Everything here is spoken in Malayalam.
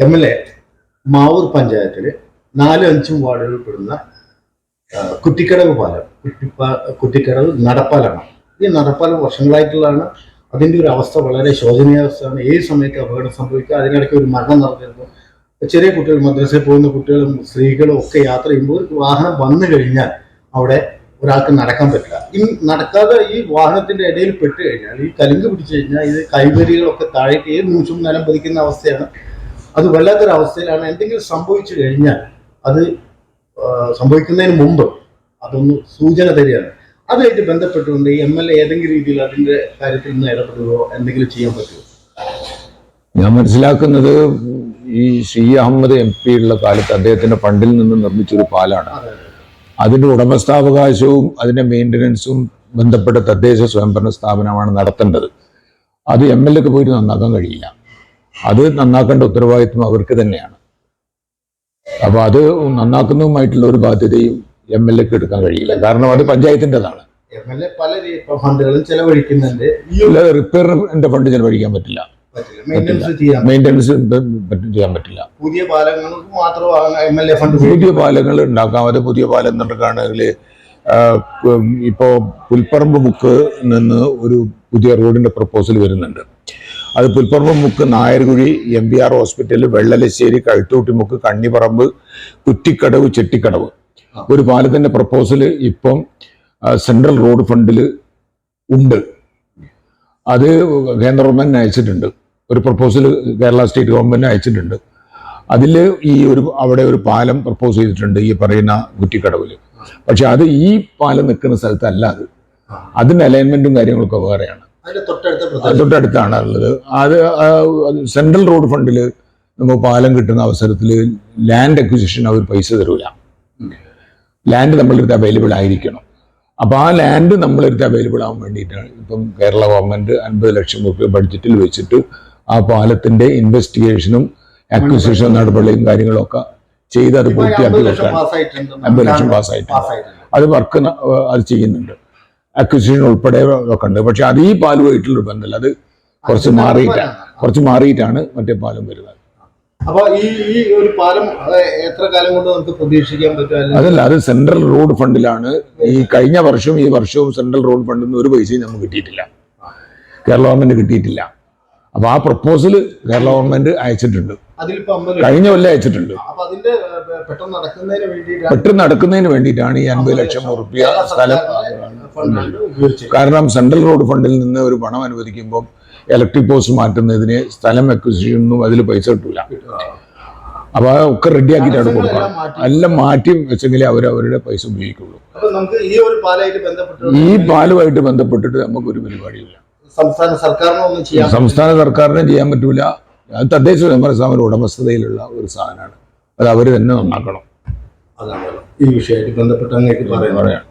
MLA മാവൂർ പഞ്ചായത്തിൽ 4-5 വാർഡുകൾ പെടുന്ന കുറ്റിക്കടവ് പാലം, കുറ്റിക്കടവ് നടപ്പാലമാണ്. ഈ നടപ്പാലം വർഷങ്ങളായിട്ടുള്ളതാണ്. അതിൻ്റെ ഒരു അവസ്ഥ വളരെ ശോചനീയാവസ്ഥയാണ്. ഏത് സമയത്ത് അപകടം സംഭവിക്കുക. അതിനിടയ്ക്ക് ഒരു മരണം നടന്നിരുന്നു. ചെറിയ കുട്ടികൾ, മദ്രസയിൽ പോകുന്ന കുട്ടികളും സ്ത്രീകളും ഒക്കെ യാത്ര ചെയ്യുമ്പോൾ ഒരു വാഹനം വന്നു കഴിഞ്ഞാൽ അവിടെ ഒരാൾക്ക് നടക്കാൻ പറ്റില്ല. ഈ നടക്കാതെ ഈ വാഹനത്തിന്റെ ഇടയിൽ പെട്ട് കഴിഞ്ഞാൽ, ഈ കലുങ്ക് പിടിച്ചു കഴിഞ്ഞാൽ, ഇത് കൈവരികളൊക്കെ താഴേക്ക് ഏത് നിമിഷവും നിലം പതിക്കുന്ന അവസ്ഥയാണ്. അത് വല്ലാത്തൊരവസ്ഥയിലാണ്. എന്തെങ്കിലും സംഭവിച്ചു കഴിഞ്ഞാൽ അത് സംഭവിക്കുന്നതിന് മുമ്പ് അതൊന്ന് സൂചന തരികയാണ്. അതുമായിട്ട് ബന്ധപ്പെട്ടുകൊണ്ട് ഈ MLA ഏതെങ്കിലും രീതിയിൽ അതിന്റെ കാര്യത്തിൽ നിന്ന് ഇടപെടുകയോ എന്തെങ്കിലും ചെയ്യാൻ പറ്റുമോ? ഞാൻ മനസ്സിലാക്കുന്നത് ഈ ഷീ അഹമ്മദ് MP ഉള്ള കാലത്ത് അദ്ദേഹത്തിന്റെ ഫണ്ടിൽ നിന്ന് നിർമ്മിച്ചൊരു പാലാണ്. അതിന്റെ ഉടമസ്ഥാവകാശവും അതിന്റെ മെയിൻ്റനൻസും ബന്ധപ്പെട്ട തദ്ദേശ സ്വയംഭരണ സ്ഥാപനമാണ് നടത്തേണ്ടത്. അത് MLAക്ക് പോയിട്ട് നന്നാക്കാൻ കഴിയില്ല. അത് നന്നാക്കേണ്ട ഉത്തരവാദിത്വം അവർക്ക് തന്നെയാണ്. അപ്പൊ അത് നന്നാക്കുന്നതുമായിട്ടുള്ള ഒരു ബാധ്യതയും MLAക്ക് എടുക്കാൻ കഴിയില്ല. കാരണം അത് പഞ്ചായത്തിൻ്റെതാണ്. MLA പല ഫണ്ടുകളും ചെലവഴിക്കുന്നുണ്ട്. റിപ്പയറിന്റെ ഫണ്ട് ചെലവഴിക്കാൻ പറ്റില്ല. മെയിൻ്റനൻസ് ചെയ്യാൻ പറ്റില്ല. പുതിയ പാലങ്ങൾക്ക് മാത്രമാണ് MLA ഫണ്ട്. പുതിയ പാലങ്ങൾ ഉണ്ടാക്കാം. അത് പുതിയ പാലം എന്നിട്ടാണെങ്കിൽ ഇപ്പോ പുൽപ്പറമ്പ് മുക്ക് നിന്ന് ഒരു പുതിയ റോഡിന്റെ പ്രപ്പോസൽ വരുന്നുണ്ട്. അത് പുൽപ്പറമ്പ് മുക്ക്, നായർകുഴി, MBR ഹോസ്പിറ്റൽ, വെള്ളലശ്ശേരി, കഴുത്തൂട്ടിമുക്ക്, കണ്ണിപ്പറമ്പ്, കുറ്റിക്കടവ്, ചെട്ടിക്കടവ് ഒരു പാലത്തിന്റെ പ്രപ്പോസൽ ഇപ്പം സെൻട്രൽ റോഡ് ഫണ്ടിൽ ഉണ്ട്. അത് കേന്ദ്ര ഗവൺമെന്റിന് അയച്ചിട്ടുണ്ട്. ഒരു പ്രപ്പോസൽ കേരള സ്റ്റേറ്റ് ഗവൺമെന്റിന് അയച്ചിട്ടുണ്ട്. അതിൽ അവിടെ ഒരു പാലം പ്രപ്പോസ് ചെയ്തിട്ടുണ്ട്, ഈ പറയുന്ന കുറ്റിക്കടവിൽ. പക്ഷെ അത് ഈ പാലം നിൽക്കുന്ന സ്ഥലത്തല്ല. അതിന്റെ അലൈൻമെന്റും കാര്യങ്ങളൊക്കെ വേറെയാണ്. തൊട്ടടുത്താണ് ഉള്ളത്. അത് സെൻട്രൽ റോഡ് ഫണ്ടിൽ നമുക്ക് പാലം കിട്ടുന്ന അവസരത്തിൽ ലാൻഡ് അക്വിസിഷൻ അവർ പൈസ തരൂല. ലാൻഡ് നമ്മളടുത്ത് അവൈലബിൾ ആയിരിക്കണം. അപ്പോൾ ആ ലാൻഡ് നമ്മളടുത്ത് അവൈലബിൾ ആവാൻ വേണ്ടിയിട്ടാണ് ഇപ്പം കേരള ഗവൺമെന്റ് 50 ലക്ഷം രൂപ ബഡ്ജറ്റിൽ വെച്ചിട്ട് ആ പാലത്തിന്റെ ഇൻവെസ്റ്റിഗേഷനും അക്വിസിഷൻ നടപടിയും കാര്യങ്ങളൊക്കെ ചെയ്ത് അത് പൂർത്തിയാക്കി വെക്കാൻ 50 ലക്ഷം പാസ്സായിട്ടുണ്ട്. അത് വർക്ക് അത് ചെയ്യുന്നുണ്ട്. അക്വിസിഷൻ ഉൾപ്പെടെ ഒക്കെ ഉണ്ട്. പക്ഷെ അത് ഈ പാലുമായിട്ടുള്ള ബന്ധമല്ല. അത് കുറച്ച് മാറിയിട്ടാണ് മറ്റേ പാലം വരുന്നത്. അപ്പൊ ഈ ഒരു പാലം എത്ര കാലം കൊണ്ട് നമുക്ക് പ്രതീക്ഷിക്കാൻ പറ്റും? അതല്ല, അത് സെൻട്രൽ റോഡ് ഫണ്ടിലാണ്. ഈ കഴിഞ്ഞ വർഷവും ഈ വർഷവും സെൻട്രൽ റോഡ് ഫണ്ടിൽ നിന്ന് ഒരു പൈസയും നമുക്ക് കിട്ടിയിട്ടില്ല. കേരള ഗവൺമെന്റ് കിട്ടിയിട്ടില്ല. അപ്പൊ ആ പ്രപ്പോസൽ കേരള ഗവൺമെന്റ് അയച്ചിട്ടുണ്ട്. കഴിഞ്ഞ കൊല്ലം അയച്ചിട്ടുണ്ട്. പെട്ടെന്ന് നടക്കുന്നതിന് വേണ്ടിയിട്ടാണ് ഈ 50 ലക്ഷം റുപ്യ സ്ഥലം. കാരണം സെൻട്രൽ റോഡ് ഫണ്ടിൽ നിന്ന് ഒരു പണം അനുവദിക്കുമ്പോൾ ഇലക്ട്രിക് പോസ്റ്റ് മാറ്റുന്നതിന് സ്ഥലം അക്വിസിഷനും അതിൽ പൈസ കിട്ടൂല. അപ്പൊ അതൊക്കെ റെഡിയാക്കിയിട്ടാണ് കൊടുക്കണം. എല്ലാം മാറ്റി വെച്ചെങ്കിലേ അവരവരുടെ പൈസ ഉപയോഗിക്കുള്ളൂ. ഈ പാലുമായിട്ട് ബന്ധപ്പെട്ടിട്ട് നമുക്കൊരു പരിപാടിയില്ല. സംസ്ഥാന സർക്കാരിനും ചെയ്യാൻ പറ്റൂല. അത് തദ്ദേശ സ്വയംഭരണ സ്ഥാപന ഉടമസ്ഥതയിലുള്ള ഒരു സാധനമാണ്. അത് അവർ തന്നെ നന്നാക്കണം. അതാണ് ഈ വിഷയമായിട്ട് ബന്ധപ്പെട്ട് അങ്ങേക്ക് പറയാം.